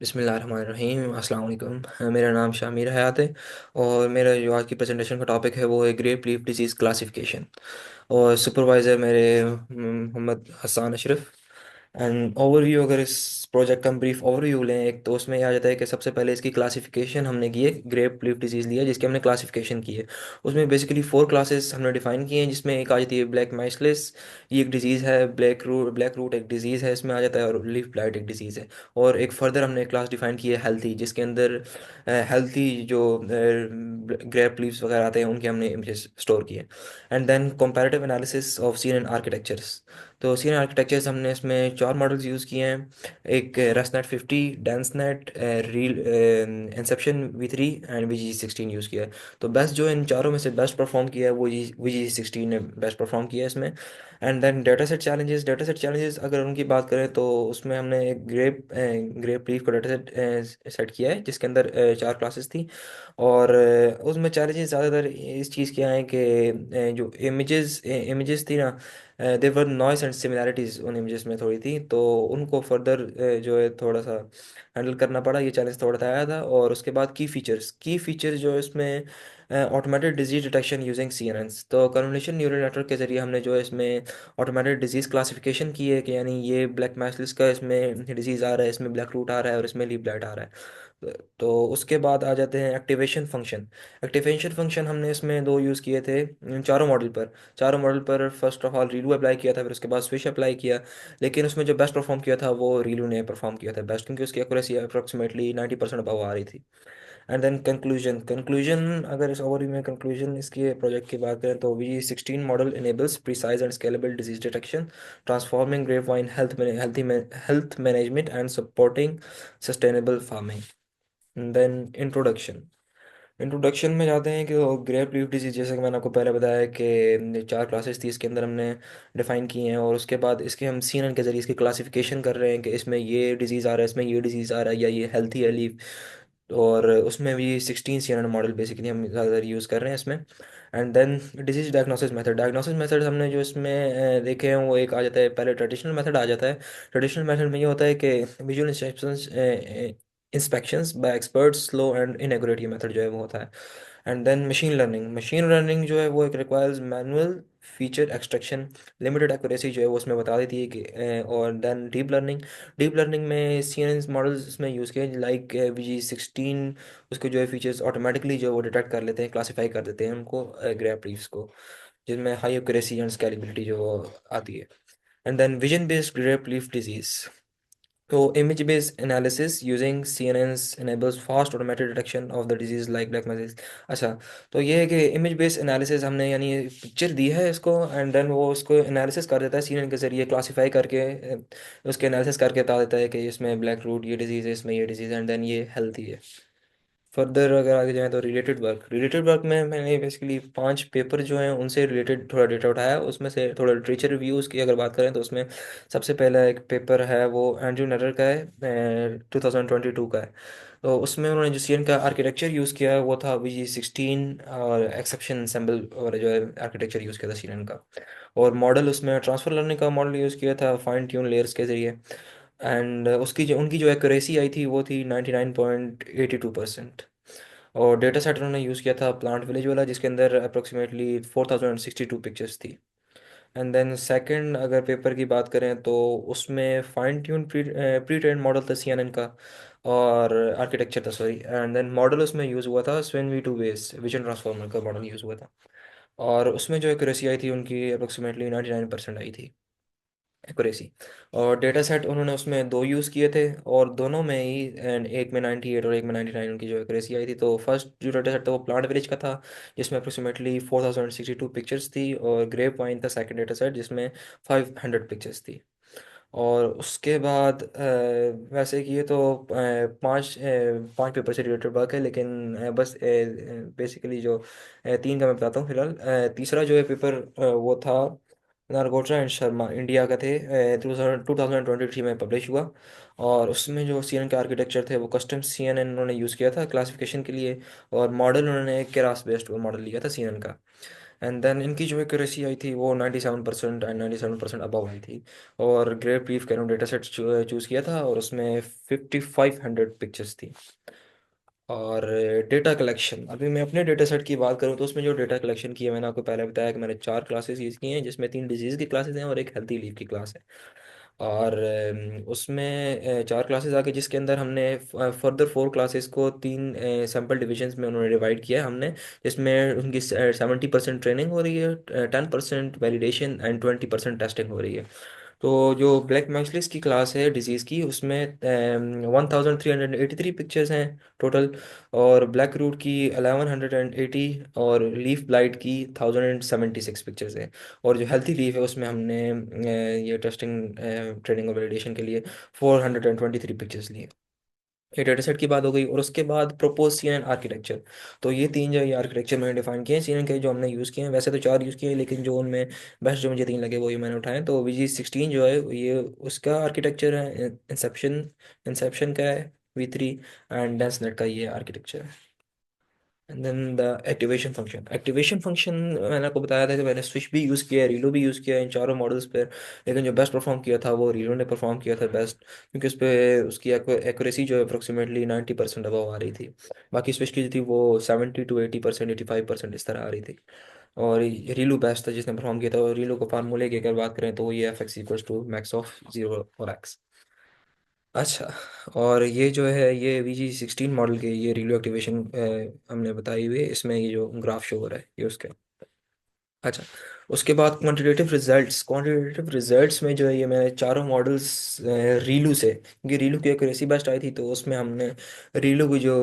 बिस्मिल्लाहिर्रहमानिर्रहीम अस्सलाम वालेकुम। मेरा नाम शामिर हयात है और मेरा जो आज की प्रेजेंटेशन का टॉपिक है वो है ग्रेप लीफ डिजीज़ क्लासिफिकेशन। और सुपरवाइज़र मेरे मोहम्मद हसन अशरफ। एंड ओवरव्यू, अगर इस प्रोजेक्ट का हम ब्रीफ ओवरव्यू लें एक, तो उसमें यह आ जाता है कि सबसे पहले इसकी क्लासिफिकेशन हमने की है। ग्रेप लीफ डिजीज़ लिया जिसकी हमने क्लासिफिकेशन की है। उसमें बेसिकली 4 क्लासेस हमने डिफाइन किए हैं, जिसमें एक आ जाती है ब्लैक माइसलिस। ये एक डिजीज़ है। ब्लैक रूट एक डिजीज़ है, इसमें आ जाता है। और लीफ ब्लाइट एक डिजीज़ है। और एक फर्दर हमने क्लास डिफाइन की है हेल्थी, जिसके अंदर हेल्थी जो ग्रेप लीव्स वगैरह आते हैं उनके हमने इमेजेस स्टोर किए। And then comparative analysis of scene and architectures. तो सीन आर्किटेक्चर्स हमने इसमें 4 मॉडल्स यूज़ किए हैं। एक रेसनेट 50, डेंसनेट, रील, Inception V3 and VG16 use किया है। तो बेस्ट जो इन चारों में से बेस्ट परफॉर्म किया है वो VG16 ने बेस्ट परफॉर्म किया है इसमें। And then data set challenges अगर उनकी बात करें तो उसमें हमने एक ग्रेप लीफ का डेटा सेट सेट किया है, जिसके अंदर 4 क्लासेस थी। और उसमें चैलेंजेस ज़्यादातर इस चीज़ के आए हैं कि जो इमेजेस थी ना, देवर नॉइस एंड सिमिलैरिटीज़ उन इमेजेस में थोड़ी थी, तो उनको फर्दर जो है थोड़ा सा हैंडल करना पड़ा। ये चैलेंज थोड़ा सा आया था। और उसके बाद की फीचर्स जो है इसमें automated disease detection using CNNs। तो कन्वोल्यूशन न्यूरल नेटवर्क के जरिए हमने जो है इसमें ऑटोमेटेड डिजीज़ क्लासिफिकेशन की है कि यानी ये ब्लैक मैस्लिस का इसमें डिजीज़ आ रहा है, इसमें ब्लैक रूट आ रहा है और इसमें लीफ ब्लाइट आ रहा है। तो उसके बाद आ जाते हैं एक्टिवेशन फंक्शन हमने इसमें दो यूज़ किए थे इन चारों मॉडल पर फर्स्ट ऑफ ऑल रीलू अप्लाई किया था, फिर उसके बाद स्विच अप्लाई किया। लेकिन उसमें जो बेस्ट परफॉर्म किया था वो रीलू ने परफॉर्म किया था बेस्ट, क्योंकि उसकी एक्यूरेसी अप्रोक्सीमेटली 90% अबव आ रही थी। एंड देन कंक्लूजन, अगर इस ओवरव्यू में कंक्लूजन इसके प्रोजेक्ट की बात करें तो VG16 model enables precise and scalable disease detection, transforming grape vine health management and supporting sustainable farming. Then introduction में जाते हैं कि ग्रेप लीफ डिजीज, जैसे कि मैंने आपको पहले बताया कि 4 क्लासेस थी इसके अंदर हमने डिफाइन की हैं। और उसके बाद इसके हम CNN के जरिए इसकी क्लासिफिकेशन कर रहे हैं कि इसमें ये डिजीज़ आ रहा है, इसमें ये डिजीज़ आ रहा है, या ये हेल्थी है लीफ। और उसमें भी 16 CNN मॉडल बेसिकली हम ज़्यादातर यूज़ कर रहे हैं इसमें। एंड देन डायग्नोसिस मेथड हमने जो इसमें देखे हैं वो एक आ जाता है। पहले ट्रेडिशनल मेथड आ जाता है। ट्रेडिशनल मेथड में ये होता है कि visual inspections bye experts, slow and inaccurate, ये मेथड जो है वो होता है। एंड देन मशीन लर्निंग जो है वो एक requires manual feature extraction, limited accuracy जो है वो उसमें बता देती है कि और देन डीप लर्निंग में CNN मॉडल्स इसमें यूज़ किए, लाइक VG16। उसके जो है फीचर्स ऑटोमेटिकली जो है वो डिटेक्ट कर लेते हैं, क्लासीफाई कर देते हैं उनको, ग्रैप रीफ्स को, जिनमें हाई एक्यूरेसी एंड स्केलेबिलिटी जो वो आती है। And then vision based grape leaf disease. तो image based analysis using CNNs enables fast automated detection of the disease like black disease। अच्छा, तो ये है कि इमेज बेस्ड एनालिसिस हमने यानी पिक्चर दी है इसको, एंड देन वो उसको एनालिसिस कर देता है CNN के जरिए, क्लासीफाई करके उसके एनालिसिस करके बता देता है कि इसमें ब्लैक रूट ये डिजीज़ है, इसमें ये डिजीज़ है, एंड देन ये हेल्थी है। फर्दर अगर आगे जाएं तो रिलेटेड वर्क में मैंने बेसिकली 5 पेपर जो हैं उनसे रिलेटेड थोड़ा डेटा उठाया। उसमें से थोड़ा लिटरेचर रिव्यूज़ की अगर बात करें तो उसमें सबसे पहला एक पेपर है वो एंड्रयू नटर का है, 2022 का है। तो उसमें उन्होंने जो CNN का आर्किटेक्चर यूज़ किया है वो था VG16 और एक्सेप्शन सिंबल और जो है आर्किटेक्चर यूज़ किया था CNN का। और मॉडल उसमें ट्रांसफर लर्निंग का मॉडल यूज़ किया था फाइन ट्यून लेयर्स के ज़रिए। एंड उनकी जो एक्यूरेसी आई थी वो थी 99.82%। और डेटा सेट उन्होंने यूज़ किया था प्लांट विलेज वाला, जिसके अंदर अप्रोक्सीमेटली 4062 पिक्चर्स थी। एंड देन सेकंड अगर पेपर की बात करें तो उसमें fine tune pre train model था CNN का, और आर्किटेक्चर था, सॉरी। एंड देन मॉडल उसमें यूज़ हुआ था स्विन V2 बेस विजन ट्रांसफॉर्मर का मॉडल यूज़ हुआ था। और उसमें जो एक्यूरेसी आई थी उनकी अप्रोक्सीमेटली 99% आई थी एक्यूरेसी। और डेटा सेट उन्होंने उसमें दो यूज़ किए थे, और दोनों में ही एंड एक में 98 और एक में 99 उनकी जो एक्यूरेसी आई थी। तो फर्स्ट जो डेटा सेट था वो प्लांट विलेज का था, जिसमें अप्रोक्सीमेटली 4062 पिक्चर्स थी। और ग्रेप वाइन था सेकंड डेटा सेट, जिसमें 500 पिक्चर्स थी। और उसके बाद वैसे कि ये तो पांच पेपर से रिलेटेड वर्क है, लेकिन बस बेसिकली जो तीन का मैं बताता हूँ फिलहाल। तीसरा जो है पेपर वो था नारगोट्रा एंड शर्मा इंडिया का थे, 2023 में पब्लिश हुआ। और उसमें जो CNN के आर्किटेक्चर थे वो कस्टम CNN उन्होंने यूज़ किया था क्लासिफिकेशन के लिए। और मॉडल उन्होंने केरास बेस्ड मॉडल लिया था CNN का। एंड देन इनकी जो एक्यूरेसी आई थी वो 97% एंड 97% अबव आई थी। और great leaf canon data set choose किया था और उसमें 5500 पिक्चर्स थी। और डेटा कलेक्शन, अभी मैं अपने डेटा सेट की बात करूँ तो उसमें जो डेटा कलेक्शन की है, मैंने आपको पहले बताया कि मैंने 4 क्लासेस यूज़ की हैं, जिसमें 3 डिजीज़ की क्लासेस हैं और एक हेल्थी लीव की क्लास है। और उसमें 4 क्लासेस आके जिसके अंदर हमने फर्दर 4 क्लासेस को 3 सैम्पल डिविजन्स में उन्होंने डिवाइड किया है हमने, जिसमें उनकी 70% ट्रेनिंग हो रही है, 10% वैलिडेशन एंड 20% टेस्टिंग हो रही है। तो जो ब्लैक मैक्सलिस की क्लास है डिजीज़ की, उसमें 1383 पिक्चर्स हैं टोटल। और ब्लैक रूट की 1180 और लीफ ब्लाइट की 1076 पिक्चर्स हैं। और जो हेल्थी लीफ है उसमें हमने ये टेस्टिंग ट्रेनिंग और वैलिडेशन के लिए 423 पिक्चर्स लिए। ये डेटा सेट की बात हो गई। और उसके बाद प्रोपोज CNN आर्किटेक्चर। तो ये तीन जो ये आर्किटेक्चर मैंने डिफाइन किए हैं CNN के, जो हमने यूज़ किए हैं। वैसे तो 4 यूज़ किए हैं, लेकिन जो उनमें बेस्ट जो मुझे 3 लगे वही मैंने उठाए। तो VG16 जो है ये उसका आर्किटेक्चर है, इंसेप्शन इंसेप्शन का है V3। एंड डेंसनेट का ये आर्किटेक्चर है। And then the activation function मैंने आपको बताया था कि मैंने स्विच भी यूज़ किया है, रीलो भी यूज़ किया है इन चारों मॉडल्स पर। लेकिन जो बेस्ट परफॉर्म किया था वो रीलो ने परफॉर्म किया था बेस्ट, क्योंकि उस पर उसकी एक्यूरेसी जो है अप्रोक्सीमेटली 90% अबव आ रही थी। बाकी स्विच की जो थी वो 70 to 80%, 85% इस तरह आ रही थी। और रीलू बेस्ट था जिसने परफॉर्म किया था। और रीलू को फार्मूले की अगर बात करें तो ये F(x)=max of 0 और x। अच्छा, और ये जो है ये VG16 मॉडल के ये रिलो एक्टिवेशन हमने बताई हुई है, इसमें ये जो ग्राफ शो हो रहा है ये उसके। अच्छा, उसके बाद क्वांटिटेटिव रिजल्ट्स में जो है ये मैं चारों मॉडल्स रीलू से, क्योंकि रीलू की एक्यूरेसी बेस्ट आई थी, तो उसमें हमने रीलू की जो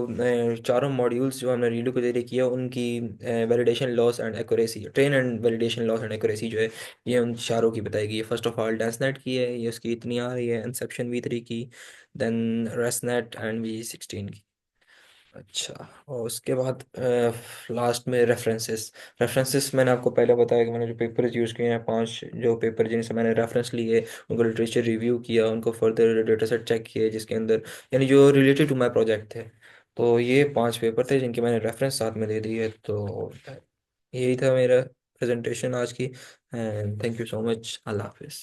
चारों मॉड्यूल्स जो हमने रीलू के जरिए किया उनकी validation loss and accuracy, train and validation loss and accuracy जो है ये उन चारों की बताई गई है। फर्स्ट ऑफ ऑल डेंसनेट की है, ये उसकी इतनी आ रही है, इंसेप्शन V3 की, देन रेसनेट एंड V16 की। अच्छा, और उसके बाद लास्ट में रेफरेंसेस मैंने आपको पहले बताया कि मैंने जो पेपर्स यूज़ किए हैं, 5 जो पेपर जिनसे मैंने रेफरेंस लिए, उनको लिटरेचर रिव्यू किया, उनको फर्दर डेटा सेट चेक किए जिसके अंदर यानी जो रिलेटेड टू माय प्रोजेक्ट थे। तो ये 5 पेपर थे जिनके मैंने रेफरेंस साथ में दे दिए। तो यही था मेरा प्रेजेंटेशन आज की। And thank you so much. अल्लाह हाफिज़।